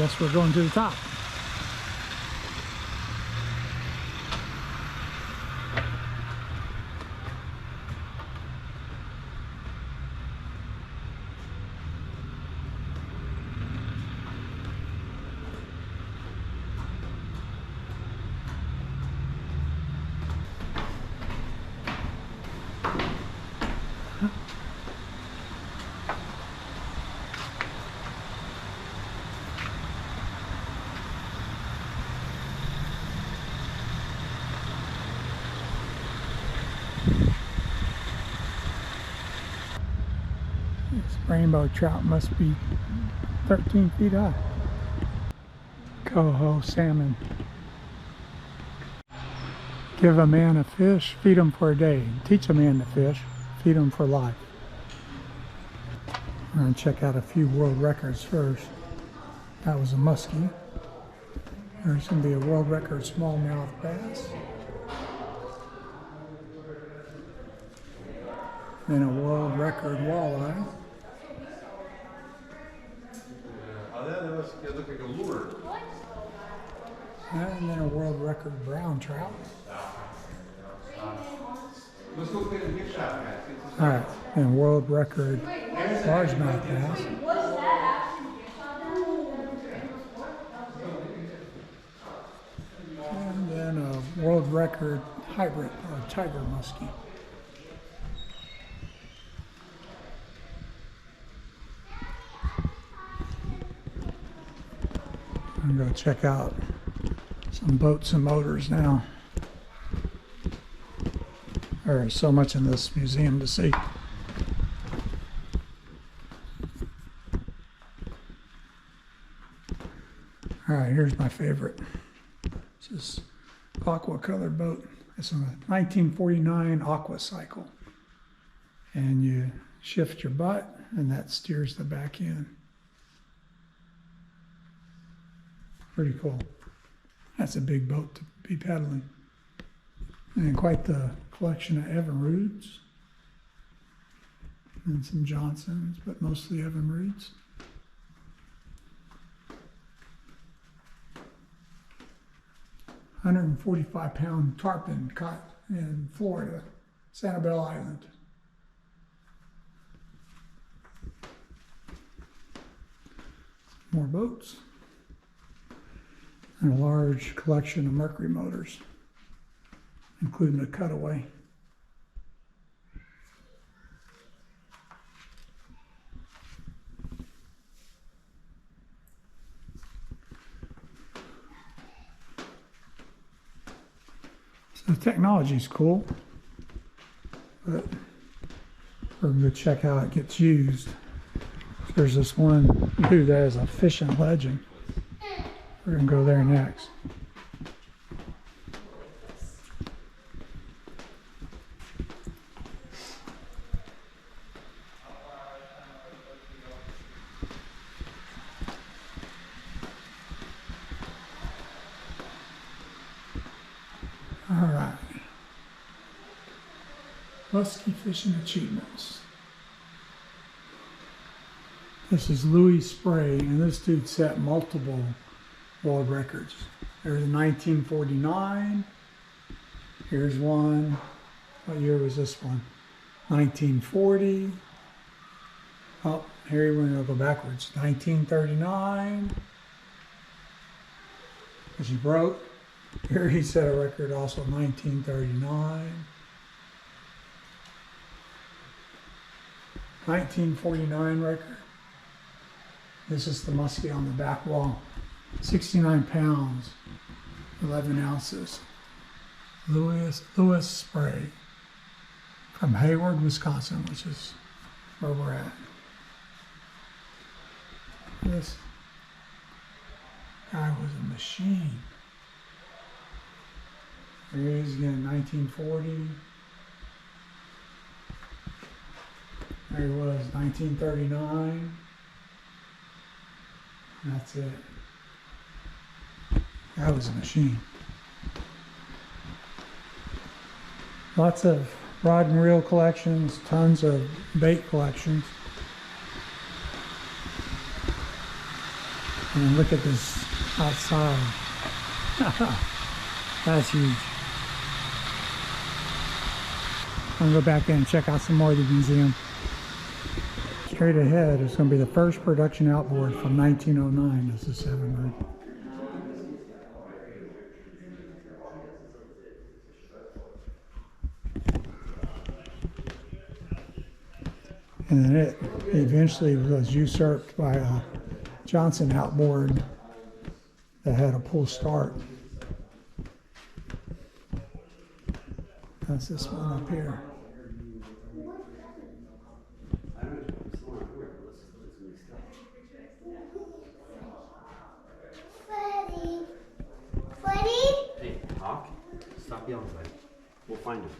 guess we're going to the top. This rainbow trout must be 13 feet high. Coho salmon. Give a man a fish, feed him for a day. Teach a man to fish, feed him for life. We're going to check out a few world records first. That was a musky. There's going to be a world record smallmouth bass. Then a world record walleye. That looked like a lure. And then a world record brown trout. Let's go get a gift shop, man. Alright, and world record largemouth bass. And then a world record hybrid or tiger musky. I'm going to go check out some boats and motors now. There's so much in this museum to see. Alright, here's my favorite. It's this aqua colored boat. It's a 1949 Aquacycle. And you shift your butt and that steers the back end. Pretty cool. That's a big boat to be paddling. And quite the collection of Evinrudes. And some Johnsons, but mostly Evinrudes. £145 tarpon caught in Florida, Sanibel Island. More boats. And a large collection of Mercury motors, including a cutaway. So the technology is cool, but we're going to check how it gets used. There's this one dude that has a fishing legend. We're going to go there next. All right. Musky fishing achievements. This is Louie Spray, and this dude set multiple world records. There's a 1949. Here's one. What year was this one? 1940. Oh, here we're going to go backwards. 1939. Which he broke. Here he set a record also 1939. 1949 record. This is the musky on the back wall. 69 pounds, 11 ounces. Louie Spray from Hayward, Wisconsin, which is where we're at. This guy was a machine. There he is again, 1940. There he was, 1939. That's it. That was a machine. Lots of rod and reel collections, tons of bait collections. And then look at this outside. That's huge. I'm gonna go back in and check out some more of the museum. Straight ahead is going to be the first production outboard from 1909. This is 7 rig. And then it eventually was usurped by a Johnson outboard that had a pull start. That's this one up here. Hey, Hawk, stop yelling, buddy. We'll find him.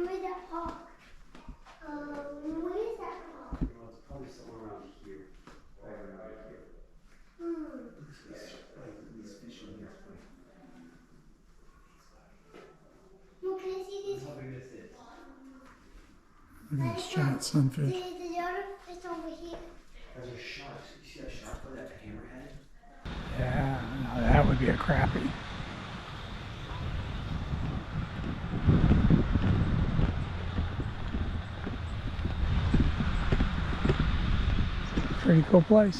Where's that hawk? Where is that hawk? Well, it's probably somewhere around here. Right around here. He's fishing here. No, can I see this? How big is it? Look at this giant sunfish. The other fish over here. Those are sharks. You see that shark with that hammerhead? Yeah, no, that would be a crappie. Pretty cool place.